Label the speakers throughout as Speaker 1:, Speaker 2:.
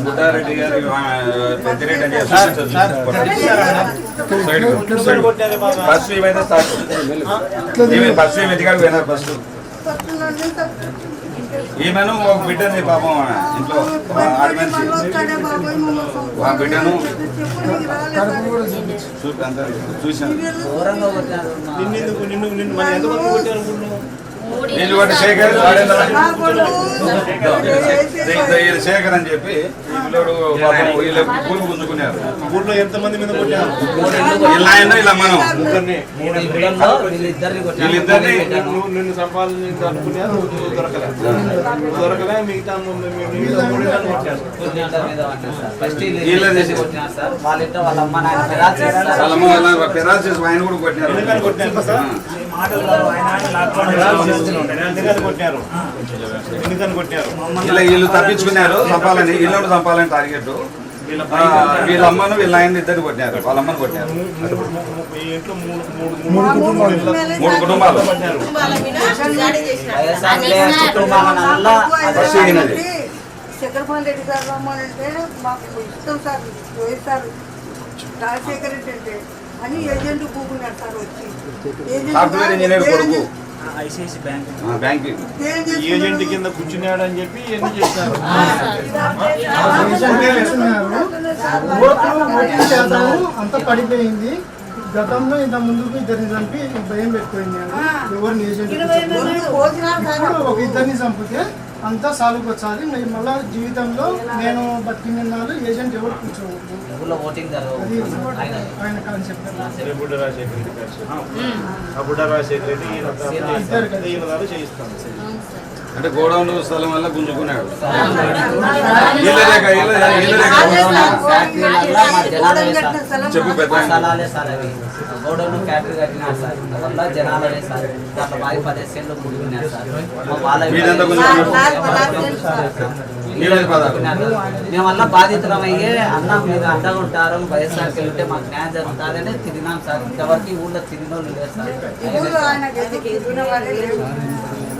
Speaker 1: బుట్టారెడ్డి గారి పెద్దిరెడ్డి అని ఫస్ట్ ఏమైతే స్టార్ట్ ఫస్ట్ ఏమి ఎదిగాడు పోయినారు ఫస్ట్ ఈమెను ఒక బిడ్డని పాపం ఇంట్లో ఆడి మనిషి ఆ బిడ్డను చూశాను నీళ్ళు కొట్టి శేఖర్ శేఖర్ అని చెప్పి పిల్లడు వీళ్ళు పూలు గుంజుకున్నారు. ఊళ్ళో ఎంతమంది మీద కొట్టారు? ఇలా మనం వీళ్ళిద్దరిని నిన్ను సంపాదించాలనుకున్నారు, దొరకలే మిగతా పెరాల్సిస్ ఆయన కూడా కొట్టినారు. ఇలా వీళ్ళు తప్పించుకున్నారు చంపాలని, ఇల్లు చంపాలని టార్గెట్. వీళ్ళ అమ్మను వీళ్ళ ఆయన ఇద్దరు కొట్టినారు, వాళ్ళ అమ్మను కొట్టినారు. 3 కుటుంబాలు
Speaker 2: చక్రపాణి రెడ్డి సార్ రమ్మానంటే మాకు ఇష్టం సార్, సార్ రాజశేఖర్ రెడ్డి అంటే అని ఏజెంట్ కూకున్నాడు సార్ వచ్చి.
Speaker 3: ఏజెంట్ కింద కూర్చున్నాడు అని చెప్పి ఎన్ని చేస్తారు.
Speaker 4: అంత పడిపోయింది. గతంలో ఇంత ముందుకు ఇద్దరిని చంపి భయం పెట్టుకోయింది. ఎవరిని ఏజెంట్ ఒక ఇద్దరిని చంపితే అంతా సాల్వ్ వచ్చాలి. మళ్ళా జీవితంలో నేను బతికినాలు ఏజెంట్ ఎవరు కూర్చోవద్దు ఆయన కాన్సెప్ట్.
Speaker 1: అంటే గోడౌన్ స్థలం వల్ల గుంజుకున్నాడు. చెప్పు
Speaker 5: గోడౌన్ ఫ్యాక్టరీ కట్టినారు సార్, వల్ల జనాలనే సార్ అట్లా బాగా 10 సెంట్లు కూడుకున్నారు సార్. మేము వల్ల బాధితులమయ్యే అన్న మీరు అండగా ఉంటారు, వైఎస్ఆర్కి వెళ్తే మాకు న్యాయం జరుగుతుందని తిరిగినాం సార్. ఇంతవరకు ఊళ్ళో తిరిగిన వాళ్ళు లేదు సార్.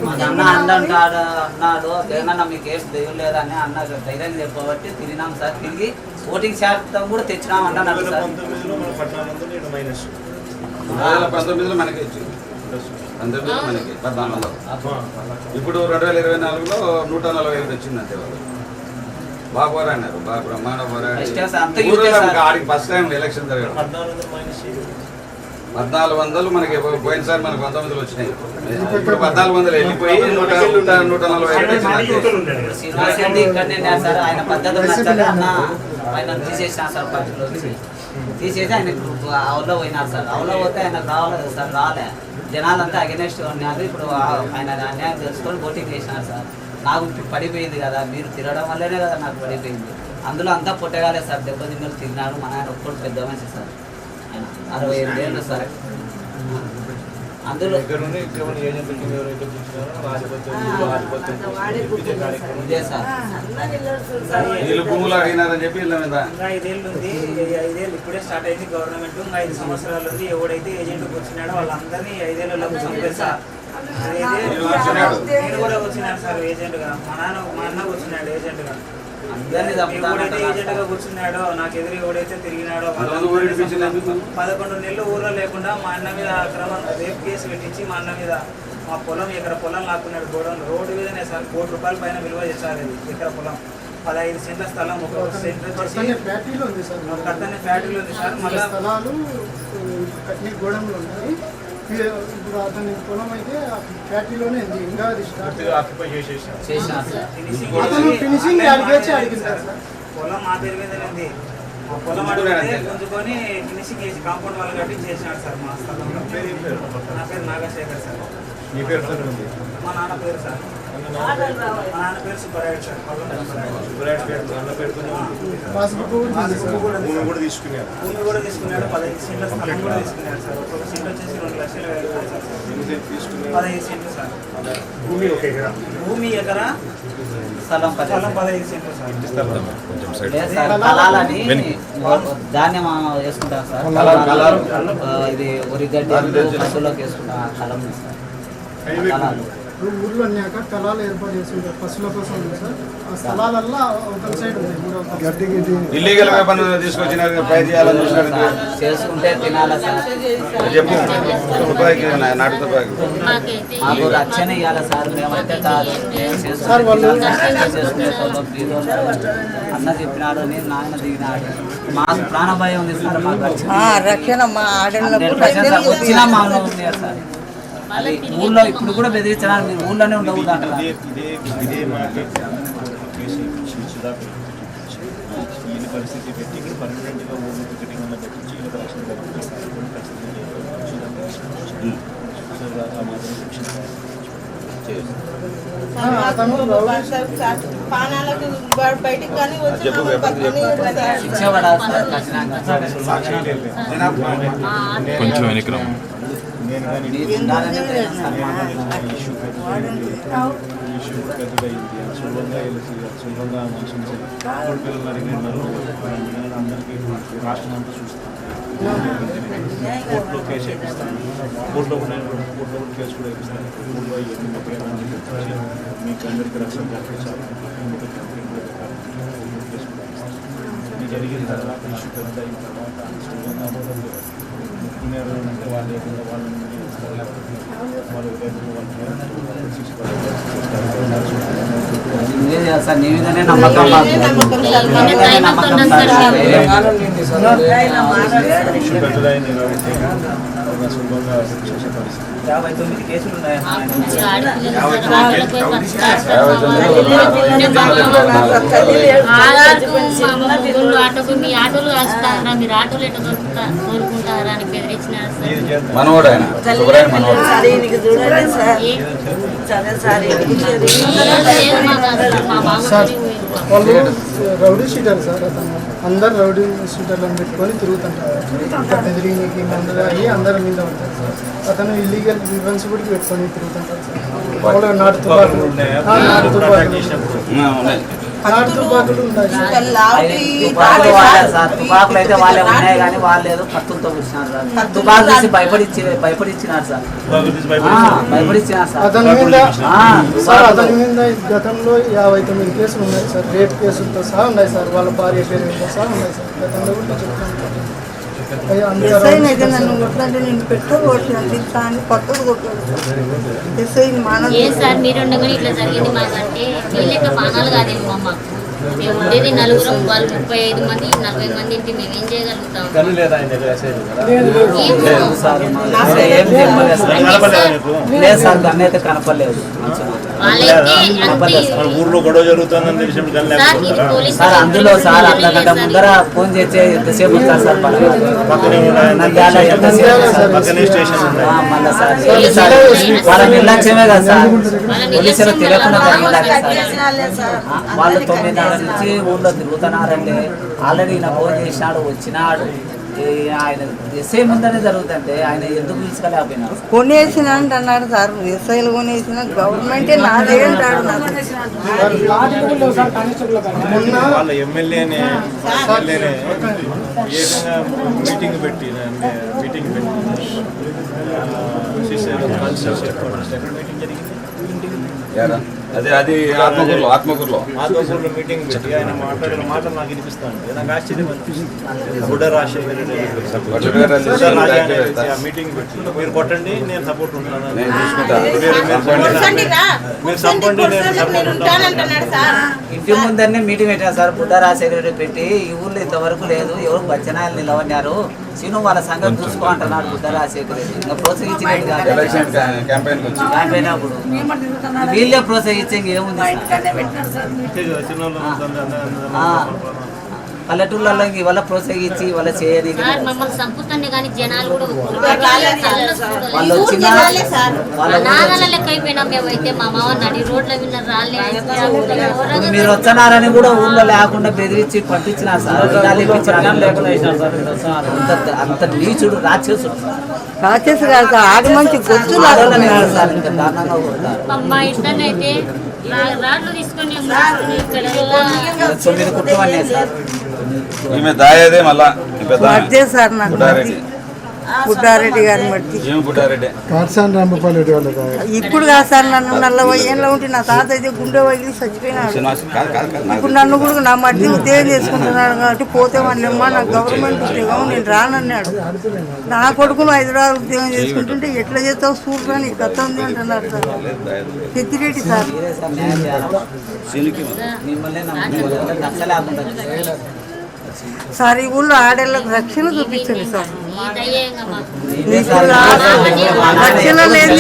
Speaker 5: మాకు అన్న అంటాడు అన్నాడు, జగనన్న మీకు ఏం దెయ్యం లేదని అన్న ధైర్యం చెప్పబట్టి తిరిగినాం సార్. తిరిగి ఓటింగ్ శాతం కూడా తెచ్చినాం అంటున్నాడు సార్.
Speaker 1: 2019లో మనకి వచ్చింది, 19లో మనకి 14లో. ఇప్పుడు 2024లో 145 వచ్చింది అంతే. వాళ్ళు బాగా పోరాడినారు, బాగా బ్రహ్మాండ పోరాడి ఆడికి ఫస్ట్ టైం ఎలక్షన్ జరగడం. 1400 మనకి పోయినసారి మనకు 1900 వచ్చినాయి. ఇప్పుడు 1400 వెళ్ళిపోయి 140
Speaker 5: సార్. ఆయన పద్ధతి నచ్చలే అన్న ఆయన తీసేసిన సార్. పార్టీలో తీసేసి ఆయన అవులో పోయినారు సార్. అవులో పోతే ఆయనకు రావాలి సార్, రాలే. జనాలంతా అగెనెస్ట్ ఉన్నారు. ఇప్పుడు ఆయన అన్యాయం తెలుసుకొని ఓటింగ్ చేసినారు సార్. నాకు పడిపోయింది కదా, మీరు తిరగడం వల్లనే కదా నాకు పడిపోయింది. అందులో అంతా పుట్టగాలే సార్, దెబ్బతిన్నలు తిరిగినాడు. మన ఆయన ఒక్కడు పెద్ద మనిషి సార్, ఆయన 65 ఏళ్ళు సార్. అందులో ఇదే సార్
Speaker 1: భూములు అడిగినారని చెప్పి
Speaker 6: 5 ఏళ్ళు ఉంది. 5 ఏళ్ళు ఇప్పుడే స్టార్ట్ అయింది గవర్నమెంట్. 5 సంవత్సరాలు ఉంది. ఎవడైతే ఏజెంట్కి వచ్చినాడో వాళ్ళందరినీ 5 ఏళ్ళలోకి చంపారు సార్. నేను కూడా వచ్చినాను సార్ ఏజెంట్ గా. మా అన్న వచ్చినాడు ఏజెంట్ గా. ఎవడైతే ఏజెంట్ గా కూర్చున్నాడో, నాకు ఎదురు ఎవడైతే తిరిగినాడో 11 నెలలు ఊర్లో లేకుండా మా అన్న మీద అక్రమం రేప్ కేసు పెట్టించి మా అన్న మీద మా పొలం ఎకర పొలం లాక్కున్నాడు. గోడౌన్ రోడ్డు మీదనే సార్. ₹1 కోటి పైన విలువ చేశారు. ఇది ఎకర పొలం 15 సెంట్ల స్థలం. 1 సెంట్ వచ్చేసి ఫ్యాక్టరీలో ఉంది సార్. మళ్ళీ
Speaker 4: ఇప్పుడు అతని పొలం అయితే ఫ్యాక్టరీలోనే ఉంది. ఇంకా ఫినిషింగ్
Speaker 6: పొలం మా పేరు మీదనే ఉంది. మా పొలం అడిగితే గుంజుకొని ఫినిషింగ్ చేసి కాంపౌండ్ వాళ్ళు కట్టి చేసినాడు సార్. మా స్థలంలో నా పేరు నాగశేఖర్ సార్. మా నాన్న పేరు సార్, మా నాన్న పేరు సుబ్బరాయుడు సార్. భూమి కూడా తీసుకున్నాడు. 15 సెంట్ల స్థలం కూడా తీసుకున్నాడు సార్. 1 సెంట్ వచ్చేసి 2,00,000 15 సెంట్లు సార్. భూమి ఎకరా
Speaker 5: స్థలం
Speaker 6: 15 సెంట్లు సార్.
Speaker 5: కళాలని ధాన్యం వేసుకుంటాం సార్. ఇది ఒరిగడ్డి పశువులకు వేసుకుంటాం కలం సార్.
Speaker 4: ఊర్లో అన్నాక స్థలాలు ఏర్పాటు చేస్తుంటారు పశువుల కోసం ఉంది సార్. ఆ స్థలాలల్లో ఒక సైడ్ ఉన్నాయి మూడో గడ్డి
Speaker 1: ఇల్లీగల్ వెపన్ తీసుకొచ్చిన ట్రై చేయాలని చూసినట్టు
Speaker 5: చేసుకుంటే తినాలా సార్.
Speaker 1: చెప్పు. తుపాకి నాటు తుపాకి
Speaker 5: మాకు రక్షణ ఇవ్వాలి సార్. మేమైతే కాదు, మేము
Speaker 4: సార్ వాళ్ళు
Speaker 5: చేసుకునే అన్న చెప్పినాడు, నేను నాయన దిగినాడు. మాకు ప్రాణ భయం ఉంది సార్. మాకు
Speaker 2: రక్షణ మా ఆడలకు
Speaker 5: వచ్చినా మాలో ఉన్నారు సార్. అది ఊళ్ళో ఇప్పుడు కూడా బెదిరించినారు, మీరు ఊళ్ళోనే ఉండకూడదు అంటారు.
Speaker 3: ఇదే మనకి కేసు సుధాకర్ ఈయన పరిస్థితి పెట్టి పర్మనెంట్గా ఊళ్ళో టికెటింగ్ అన్న పెట్టించి ఈయన రక్షణ
Speaker 7: పానాలకు బయటికి కానీ వచ్చి
Speaker 5: శిక్షపడాలి సార్ ఖచ్చితంగా.
Speaker 3: కొంచెం వెనక్కి నేను కానీ ఇష్యూ పెద్దగా అయింది. సులభంగా సులభంగా మనుషులు పిల్లలు అడిగినారు. అందరికీ రాష్ట్రం అంతా చూస్తాను. కోర్టులో కేసు వేపిస్తాను. కోర్టులో కూడా కేసు కూడా వేపిస్తాను. కోర్టులో ఇవన్నీ మీకు అందరికీ రక్షణ కల్పించాలి. కేసు కూడా వేపిస్తాను. ఇది జరిగిన తర్వాత ఇష్యూ పెద్ద అయిన తర్వాత సులభంగా ముక్కునేరు అంటే వాళ్ళు లేకుండా వాళ్ళని వాళ్ళు
Speaker 5: సార్ నీ మీదనే నమ్మకం మాకు. నీ మీదనే నమ్మకం సార్.
Speaker 3: ఇష్యూ పెద్దదైంది కాబట్టి సులభంగా చేసే పరిస్థితి.
Speaker 5: 59 కేసులు ఉన్నాయి.
Speaker 8: ఆటోకు మీ ఆటోలు కాస్తారా, మీరు ఆటోలు ఎట్లా దొరుకుంటారా అని బెదిరించినారు సార్.
Speaker 1: మనోడు ఆయన శుభ్రాయణ మనోడు.
Speaker 4: సార్ వాళ్ళు రౌడీ షీటర్ సార్. అతను అందరు రౌడీ షీటర్లను పెట్టుకొని తిరుగుతుంటారు. ఎదిరికి మందులు అయ్యి అందరి మీద ఉంటారు సార్. అతను ఇల్లీగల్ వివెన్స్ కూడా పెట్టుకొని తిరుగుతుంటారు సార్. వాళ్ళు నాటు తుపాకులు ఉన్నాయి
Speaker 5: తుపాకులు వాడారు సార్. తుపాకులు అయితే వాళ్ళే ఉన్నాయి కానీ వాళ్ళు ఏదో కత్తులతో కూర్చున్నారు సార్. తుపాకులు తీసి భయపడిచ్చినారు సార్. భయపడిచ్చినారు సార్.
Speaker 4: అతని మీద అతని మీద గతంలో 59 కేసులు ఉన్నాయి సార్. రేప్ కేసులతో సహా ఉన్నాయి సార్. వాళ్ళ భార్య పేరుతో సహా ఉన్నాయి సార్. గతంలో కూడా చెప్తాను.
Speaker 2: నన్ను కొట్లాంటే నేను పెట్టుకోవచ్చు అని కొత్తది కొట్టాడు ఎస్ఐ మానవ
Speaker 8: ఏ సార్ మీరు ఉండగానే ఇట్లా జరిగింది మాకంటే మీ లెక్క పానాలు కాదేమో అమ్మ. మేము ఉండేది నలుగురం, వాళ్ళు 35 మంది 40 మంది ఇంటి మేమేం చేయగలుగుతాం?
Speaker 5: లేదు సార్ గన్ను అయితే కనపడలేదు.
Speaker 3: ఊర్లో గొడవ జరుగుతుందని తెలిసినప్పుడు
Speaker 5: సార్ అందులో సార్ అంతకంటే ముందర ఫోన్ చేస్తే ఎంతసేపు వస్తారు సార్?
Speaker 3: పక్కనే స్టేషన్ ఉన్నాయి.
Speaker 5: మళ్ళీ సార్ వాళ్ళ నిర్లక్ష్యమే కదా సార్. పోలీసులు తెలియకుండా సార్. వాళ్ళు 9 నుంచి ఊళ్ళో తిరుగుతున్నారంటే ఆల్రెడీ నా ఫోన్ చేసినాడు, వచ్చినాడు. ఆయన ఎస్ఐ ముందనే జరుగుతుంటే ఆయన ఎందుకు తీసుకెళ్ళకపోయినారు?
Speaker 2: కొనేసిన అంటున్నాడు సార్. ఎస్ఐలు కొనేసిన గవర్నమెంటే నాదే అంటాడు.
Speaker 3: వాళ్ళ ఎమ్మెల్యేనే ఏకంగా మీటింగ్ పెట్టి మీటింగ్
Speaker 1: అదే అది ఆత్మకూరులో
Speaker 3: మీటింగ్ పెట్టి ఆయన మాట్లాడిన మాటలు నాకు వినిపిస్తాను. నాకు ఆశ్చర్యం అనిపిస్తుంది. బుడ్డ రాజశేఖర్ మీటింగ్ పెట్టి మీరు కొట్టండి, నేను సపోర్ట్ ఉంటాను. మీరు చంపండి, నేను సపోర్ట్ ఉంటాను.
Speaker 5: ఇంటి ముందరనే మీటింగ్ పెట్టారు సార్. బుడ్డ రాజశేఖర్ పెట్టి ఈ ఊళ్ళో ఇంతవరకు లేదు, ఎవరు బచ్చనాయలు నిలవన్నారు, సీను వాళ్ళ సంగతి చూసుకో అంటున్నాడు బుడ్డ రాజశేఖర్. ఇంకా ప్రోత్సహించినట్టు
Speaker 1: క్యాంపెయిన్
Speaker 5: అప్పుడు వీళ్ళే ప్రోత్సహించి ఏముంది? పల్లెటూళ్ళలో ఇవాళ ప్రోత్సహించి వాళ్ళ చేయని
Speaker 8: మమ్మల్ని చంపుతానే కానీ జనాలు కూడా
Speaker 5: వాళ్ళు వచ్చిన
Speaker 8: నాన్నల లెక్క అయిపోయినాం మేమైతే. మా మామ నడి రోడ్ల మీద రాలే.
Speaker 5: మీరు వచ్చనారని కూడా ఊళ్ళో లేకుండా బెదిరించి పంపించినారు సార్. అంత నీచుడు రాక్షసుడు
Speaker 2: కాదు సార్. ఆడి మంచి గొంతు
Speaker 5: సార్. ఇంకా దారుణంగా కొడతారు.
Speaker 8: మా ఇంట్లోనైతే రాళ్ళు తీసుకొని
Speaker 5: 9 కుటుంబాన్ని సార్.
Speaker 1: ఈమె దాయేదే మళ్ళా
Speaker 2: సార్ నాకు పుట్టారెడ్డి గారిని బట్టి.
Speaker 1: ఏం పుట్టారెడ్డి
Speaker 9: కాట్సాన్ రాంభూపాల్ రెడ్డి వాళ్ళ తాత.
Speaker 2: ఇప్పుడు కాదు సార్, నన్ను 40 ఏళ్ళ ఉంటే నా తాత అయితే గుండె వగిలి చచ్చిపోయినాడు.
Speaker 1: శ్రీనివాస్ కాదు కాదు కాదు నాకు
Speaker 2: ఇప్పుడు నన్ను కూడా నా మధ్య ఉద్యోగం చేసుకుంటున్నాడు కాబట్టి పోతే వాళ్ళమ్మా నాకు గవర్నమెంట్ ఉద్యోగం నేను రానన్నాడు. నా కొడుకును హైదరాబాద్ ఉద్యోగం చేసుకుంటుంటే ఎట్లా చేస్తావు చూడరా నీకు కథ ఉంది అంటున్నారు సార్. పెద్దిరెడ్డి సార్
Speaker 5: మిమ్మల్ని నచ్చలేకుండా
Speaker 2: సార్ ఈ ఊళ్ళో ఆడేళ్ళకి రక్షణ చూపించండి సార్.
Speaker 8: ఈ దయ్యంగా మాకు.
Speaker 2: రక్షణ లేదు,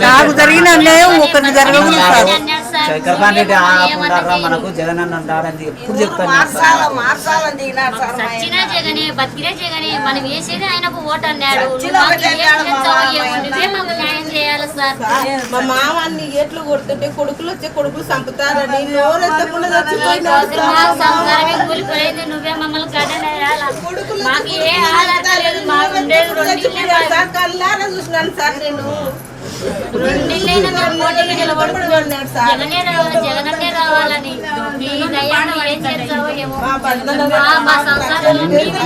Speaker 2: నాకు జరిగిన అన్యాయం ఒకరికి జరగకూడదు సార్.
Speaker 8: అన్నాడు సార్.
Speaker 5: చక్రపాణి రెడ్డి ఆపుకుంటారా మనకు జగన్ అన్న ఉంటాడని ఎప్పుడు చెప్తాను
Speaker 8: సచ్చినా జగనే బతికినా జగనే మనం వేసేది ఆయనకు ఓటు అన్నాడు. నువ్వు మాకు ఏం చేస్తావో ఏమో, నువ్వే మాకు న్యాయం చేయాలి సార్.
Speaker 7: మా మామ అన్ని ఎట్లు కొడుతుంటే కొడుకులు వచ్చే కొడుకులు చంపుతారని నోరెత్తకుండా చచ్చిపోయినాడు
Speaker 8: రోజు మాకు సంసారమే కూలిపోయింది, నువ్వే మమ్మల్ని గడ్డనేయాల. మాకు ఏ ఆధారం లేదు, మాకు ఉండేది 2 ఇళ్ళే.
Speaker 7: సార్ కళ్ళారా చూసినాను సార్ నేను
Speaker 8: 2 ఇళ్ళైనా మేము పోటీకి నిలబడుతున్నాం. జగనే రావాలి, జగనన్నే రావాలని. నీ దయ్యాన్ని ఏం చేస్తావో ఏమో. మా సంసారంలో మేమే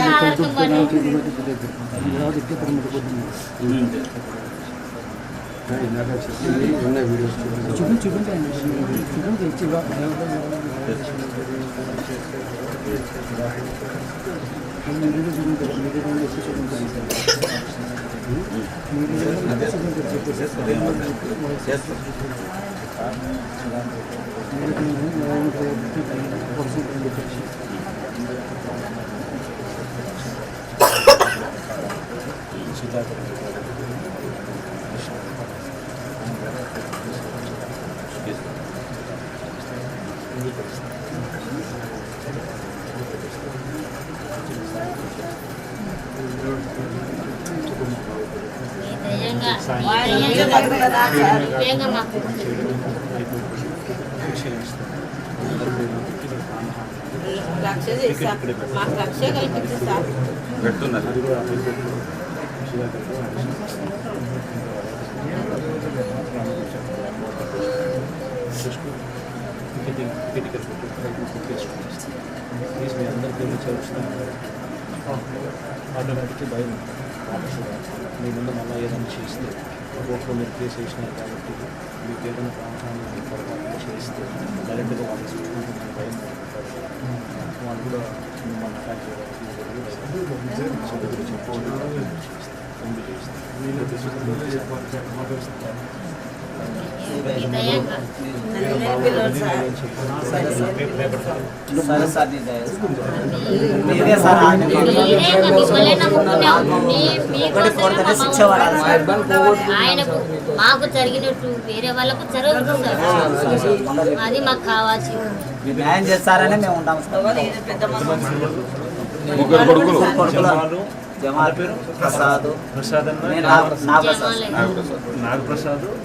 Speaker 8: ఆధారపడి దయ్యంగా మాకు
Speaker 7: రక్ష చేశాం, మాకు రక్ష కల్పించారు సార్.
Speaker 1: పెడుతున్నారు
Speaker 3: ఆటోమేటిక్గా భయం మీ ముందు మళ్ళీ ఏదైనా చేస్తే కోర్టులో మీరు కేసు వేసినారు కాబట్టి మీకు ఏదైనా ప్రాంతాన్ని పొరపాటు చేస్తే డైరెక్ట్గా వాళ్ళు చూసుకుంటున్న భయం వాళ్ళు కూడా మిమ్మల్ని అటాక్
Speaker 5: సరే సార్ నీ దయ. మీరే సార్
Speaker 8: ఆయనకు మాకు జరిగినట్టు వేరే వాళ్ళకు జరగదు సార్. అది మాకు కావాల్సి.
Speaker 5: మీరు న్యాయం చేస్తారని మేము ఉంటాం సార్.
Speaker 1: ముగ్గురు కొడుకులు
Speaker 5: కొడుకులు జమాల్ ప్రసాద్
Speaker 3: ప్రసాద్ అన్న
Speaker 5: నాగప్రసాద్
Speaker 8: జమాలే.
Speaker 3: నాగప్రసాద్